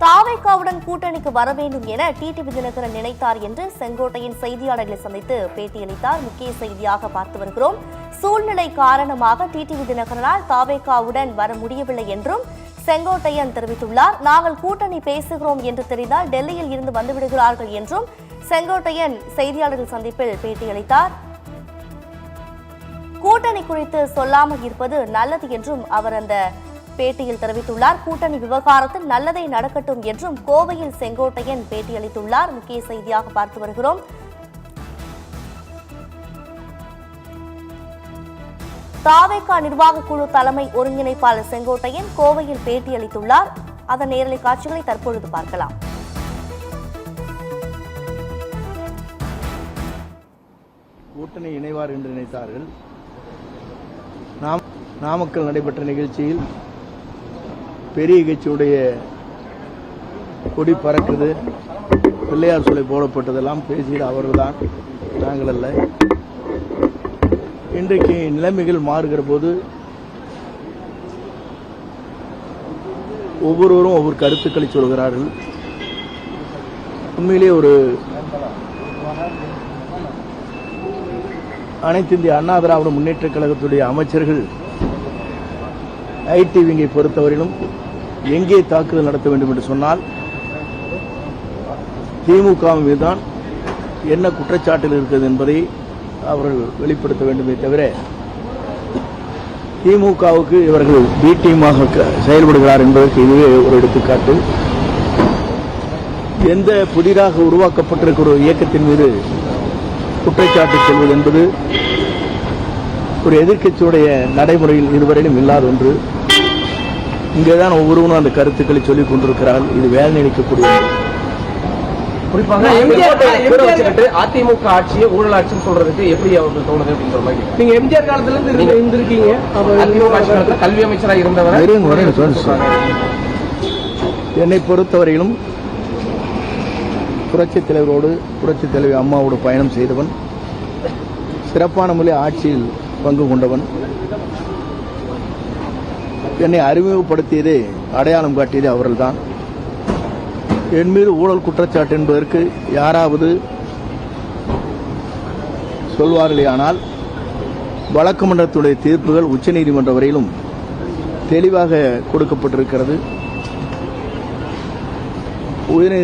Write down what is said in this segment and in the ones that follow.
தாவேகாவுடன் கூட்டணிக்கு வர வேண்டும் என டிடிவி தினகரன் நினைத்தார் என்று செங்கோட்டையின் செய்தியாளர்களை சந்தித்து பேட்டியளித்தார். முக்கிய செய்தியாக பார்த்து வருகிறோம். சூழ்நிலை காரணமாக டிடிவி தினகரனால் தாவேகாவுடன் வர முடியவில்லை என்றும் செங்கோட்டையன் தெரிவித்துள்ளார். நாங்கள் கூட்டணி பேசுகிறோம் என்று தெரிந்தால் டெல்லியில் இருந்து வந்துவிடுகிறார்கள் என்றும் செங்கோட்டையன் செய்தியாளர்கள் சந்திப்பில் பேட்டியளித்தார். கூட்டணி குறித்து சொல்லாமல் இருப்பது நல்லது என்றும் அவர் அந்த பேட்டியில் தெரிவித்துள்ளார். கூட்டணி விவகாரத்தில் நல்லதே நடக்கட்டும் என்றும் கோவையில் செங்கோட்டையன் பேட்டியளித்துள்ளார். முக்கிய செய்தியாக பார்த்து வருகிறோம். தாவேகா நிர்வாக குழு தலைமை ஒருங்கிணைப்பாளர் செங்கோட்டையன் கோவையில் பேட்டியளித்துள்ளார். அதன் நேரலை காட்சிகளை தற்பொழுது பார்க்கலாம். கூட்டணி இணைவார் என்று நினைத்தார்கள். நாமக்கல் நடைபெற்ற நிகழ்ச்சியில் பெரிய கட்சியுடைய கொடி பறக்குது, பிள்ளையார் சிலை போடப்பட்டதெல்லாம் பேசியது அவர்கள்தான், நாங்கள் அல்ல. இன்றைக்கு நிலைமைகள் மாறுகிற போது ஒவ்வொருவரும் ஒவ்வொரு கருத்துக்களை சொல்கிறார்கள். உண்மையிலே ஒரு அனைத்து இந்திய அண்ணா திராவிட முன்னேற்ற கழகத்துடைய அமைச்சர்கள் ஐடி விங்கை பொறுத்தவரையிலும் எங்கே தாக்குதல் நடத்த வேண்டும் என்று சொன்னால் திமுக மீதுதான் என்ன குற்றச்சாட்டுகள் இருக்கிறது என்பதை அவர்கள் வெளிப்படுத்த வேண்டுமே தவிர திமுகவுக்கு இவர்கள் பி டீமாக செயல்படுகிறார் என்பதற்கு இதுவே ஒரு எடுத்துக்காட்டு. எந்த புதிதாக உருவாக்கப்பட்டிருக்கிற ஒரு இயக்கத்தின் மீது குற்றச்சாட்டு செல்வது என்பது ஒரு எதிர்க்கட்சியுடைய நடைமுறையில் இதுவரையிலும் இல்லாத ஒன்று. இங்கேதான் ஒவ்வொருவரும் அந்த கருத்துக்களை சொல்லிக் கொண்டிருக்கிறார்கள். இது வேலை நினைக்கக்கூடிய குறிப்பாக அதிமுக ஆட்சியை ஊழல் ஆட்சின்னு சொல்றதுக்கு எப்படி அவருக்கு தோணுது அப்படின்ற மாதிரி நீங்க எம்ஜிஆர் காலத்துல இருந்து இருந்திருக்கீங்க. கல்வி அமைச்சராக இருந்தவர். என்னை பொறுத்தவரையிலும் புரட்சித் தலைவரோடு புரட்சித் தலைவி அம்மாவோடு பயணம் செய்தவன், சிறப்பான முறையில் ஆட்சியில் பங்கு கொண்டவன். என்னை அறிமுகப்படுத்தியதே அடையாளம் காட்டியதே அவர்கள்தான். என் மீது ஊழல் குற்றச்சாட்டு என்பதற்கு யாராவது சொல்வார்களேயானால் வழக்கு மன்றத்துடைய தீர்ப்புகள் உச்சநீதிமன்றம் வரையிலும் தெளிவாக கொடுக்கப்பட்டிருக்கிறது.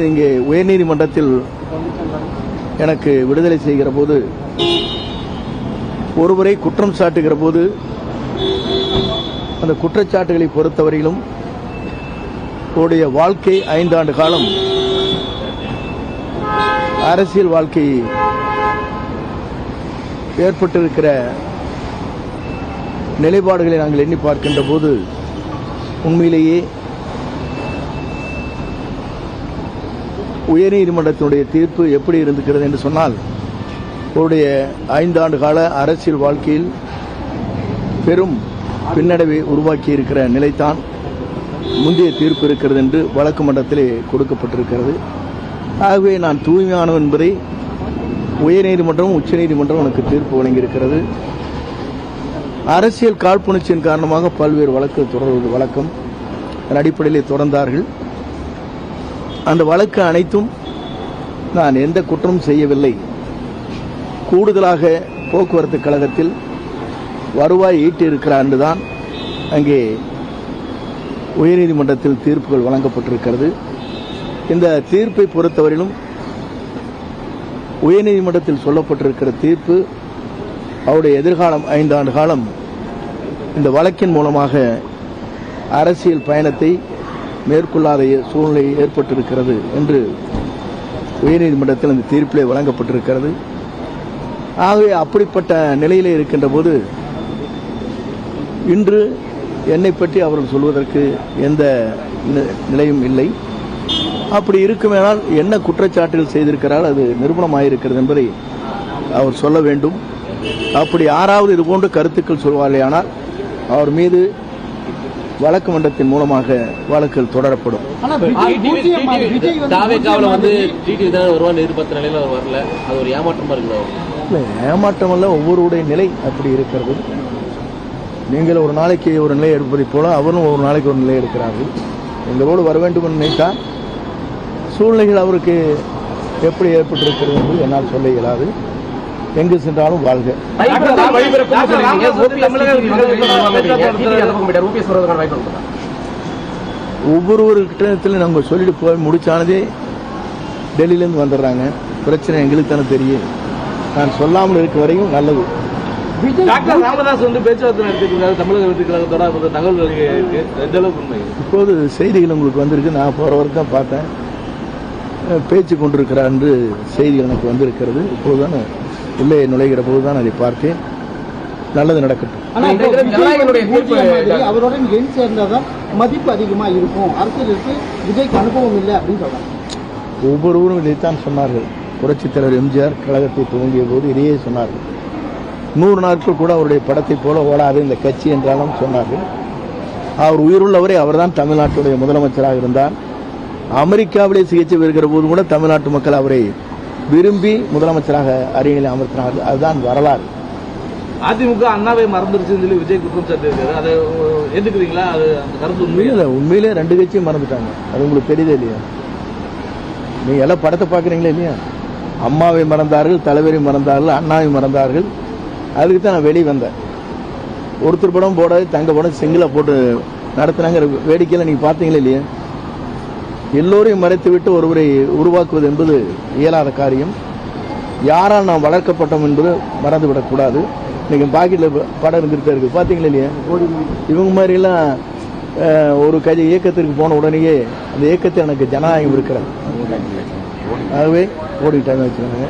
இங்கே உயர்நீதிமன்றத்தில் எனக்கு விடுதலை செய்கிற போது ஒருவரை குற்றம் சாட்டுகிற போது அந்த குற்றச்சாட்டுகளை பொறுத்தவரையிலும் உடைய வாழ்க்கை 5 ஆண்டு காலம் அரசியல் வாழ்க்கை ஏற்பட்டிருக்கிற நிலைப்பாடுகளை நாங்கள் எண்ணி பார்க்கின்ற போது உண்மையிலேயே உயர்நீதிமன்றத்தினுடைய தீர்ப்பு எப்படி இருந்திருக்கிறது என்று சொன்னால் அவருடைய 5 ஆண்டு கால அரசியல் வாழ்க்கையில் பெரும் பின்னடைவை உருவாக்கி இருக்கிற நிலைத்தான் முந்தைய தீர்ப்பு இருக்கிறது என்று வழக்கு மன்றத்திலே கொடுக்கப்பட்டிருக்கிறது. ஆகவே நான் தூய்மையானவன் என்பதை உயர்நீதிமன்றமும் உச்சநீதிமன்றம் எனக்கு தீர்ப்பு வழங்கியிருக்கிறது. அரசியல் காழ்ப்புணர்ச்சியின் காரணமாக பல்வேறு வழக்கு தொடர்வது வழக்கம். அதன் அடிப்படையிலே தொடர்ந்தார்கள். அந்த வழக்கு அனைத்தும் நான் எந்த குற்றமும் செய்யவில்லை. கூடுதலாக போக்குவரத்து கழகத்தில் வருவாய் ஈட்டியிருக்கிறார் என்றுதான் அங்கே உயர்நீதிமன்றத்தில் தீர்ப்புகள் வழங்கப்பட்டிருக்கிறது. இந்த தீர்ப்பை பொறுத்தவரையிலும் உயர்நீதிமன்றத்தில் சொல்லப்பட்டிருக்கிற தீர்ப்பு அவருடைய எதிர்காலம் 5 ஆண்டு காலம் இந்த வழக்கின் மூலமாக அரசியல் பயணத்தை மேற்கொள்ளாத சூழ்நிலை ஏற்பட்டிருக்கிறது என்று உயர்நீதிமன்றத்தில் அந்த தீர்ப்பிலே வழங்கப்பட்டிருக்கிறது. ஆகவே அப்படிப்பட்ட நிலையிலே இருக்கின்ற போது இன்று என்னை பற்றி அவர்கள் சொல்வதற்கு எந்த நிலையும் இல்லை. அப்படி இருக்குமேனால் என்ன குற்றச்சாட்டுகள் செய்திருக்கிறார் அது நிரூபணமாயிருக்கிறது என்பதை அவர் சொல்ல வேண்டும். அப்படி யாராவது இதுபோன்ற கருத்துக்கள் சொல்வார்களேயானால் அவர் மீது வழக்கு மன்றத்தின் மூலமாக வழக்குகள் தொடரப்படும். ஏமாற்றம் அல்ல, ஒவ்வொருடைய நிலை அப்படி இருக்கிறது. நீங்கள் ஒரு நாளைக்கு ஒரு நிலை எடுப்பதை போல அவரும் ஒரு நாளைக்கு ஒரு நிலை எடுக்கிறார்கள். எங்களோடு வர வேண்டும் என்று நினைத்தால் சூழ்நிலைகள் அவருக்கு எப்படி ஏற்பட்டிருக்கிறது என்று என்னால் சொல்ல இயலாது. எங்கு சென்றாலும் வாழ்க. ஒவ்வொருவருக்கிட்ட நாங்கள் சொல்லிட்டு போய் முடிச்சானதே டெல்லியிலேருந்து வந்துடுறாங்க. பிரச்சனை எங்களுக்கு தானே தெரியும். நான் சொல்லாமல் இருக்க வரையும் நல்லது. டாக்டர் ராமதாஸ் பேச்சுவார்த்தை நடத்திருக்கிறார் தமிழக வெற்றி கழகத்தோட தகவல் எந்த அளவுக்கு உண்மை? இப்போது செய்திகள் உங்களுக்கு வந்திருக்கு. நான் போற வரைக்கும் தான் பார்த்தேன். பேச்சு கொண்டிருக்கிறார் என்று செய்திகள் எனக்கு வந்திருக்கிறது. இப்போதுதான் உள்ளே நுழைகிற போதுதான் அதை பார்த்தேன். நல்லது நடக்கட்டும். அவருடன் எண் சேர்ந்ததான் மதிப்பு அதிகமா இருக்கும். அரசியலுக்கு விஜய்க்கு அனுபவம் இல்லை அப்படின்னு சொல்றாங்க. ஒவ்வொருவரும் இதைத்தான் சொன்னார்கள். புரட்சித் தலைவர் எம்ஜிஆர் கழகத்தை துவங்கிய போது இதையே சொன்னார்கள். 100 நாட்கள் கூட அவருடைய படத்தை போல ஓடாது இந்த கட்சி என்றாலும் சொன்னார்கள். அவர் உயிருள்ளவரை அவர்தான் தமிழ்நாட்டுடைய முதலமைச்சராக இருந்தார். அமெரிக்காவிலே சிகிச்சை பெறுகிற போது கூட தமிழ்நாட்டு மக்கள் அவரை விரும்பி முதலமைச்சராக அரியணையில் அமர்த்தினார்கள். அதுதான் வரலாறு. அதிமுக அண்ணாவை மறந்துருச்சுன்னு சொல்லி விஜய் குற்றம் சாட்டியிருக்காரு. அதை ஏற்றுக்கிறீங்களா? அது அந்த கருத்து உண்மையில உண்மையிலே 2 கட்சியும் மறந்துட்டாங்க. அது உங்களுக்கு தெரியுதே இல்லையா? நீங்க எல்லாம் படத்தை பார்க்குறீங்களா இல்லையா? அம்மாவை மறந்தார்கள், தலைவரை மறந்தார்கள், அண்ணாவை மறந்தார்கள். அதுக்கு தான் நான் வெளியே வந்தேன். ஒருத்தர் படம் போடாது தங்க படம் சிங்கிளா போட்டு நடத்தினாங்க. வேடிக்கையில் நீங்க பார்த்தீங்களா இல்லையா? எல்லோரையும் மறைத்து விட்டு ஒருவரை உருவாக்குவது என்பது இயலாத காரியம். யாரால் நாம் வளர்க்கப்பட்டோம் என்பது மறந்துவிடக்கூடாது. இன்னைக்கு பாக்கெட்ல படம் இருந்துகிட்டே இருக்கு. பார்த்தீங்களா இல்லையா? இவங்க மாதிரிலாம் ஒரு இயக்கத்திற்கு போன உடனேயே அந்த இயக்கத்தில் எனக்கு ஜனநாயகம் இருக்கிறது. ஆகவே ஓடிட்டாங்க வச்சுக்கோங்க.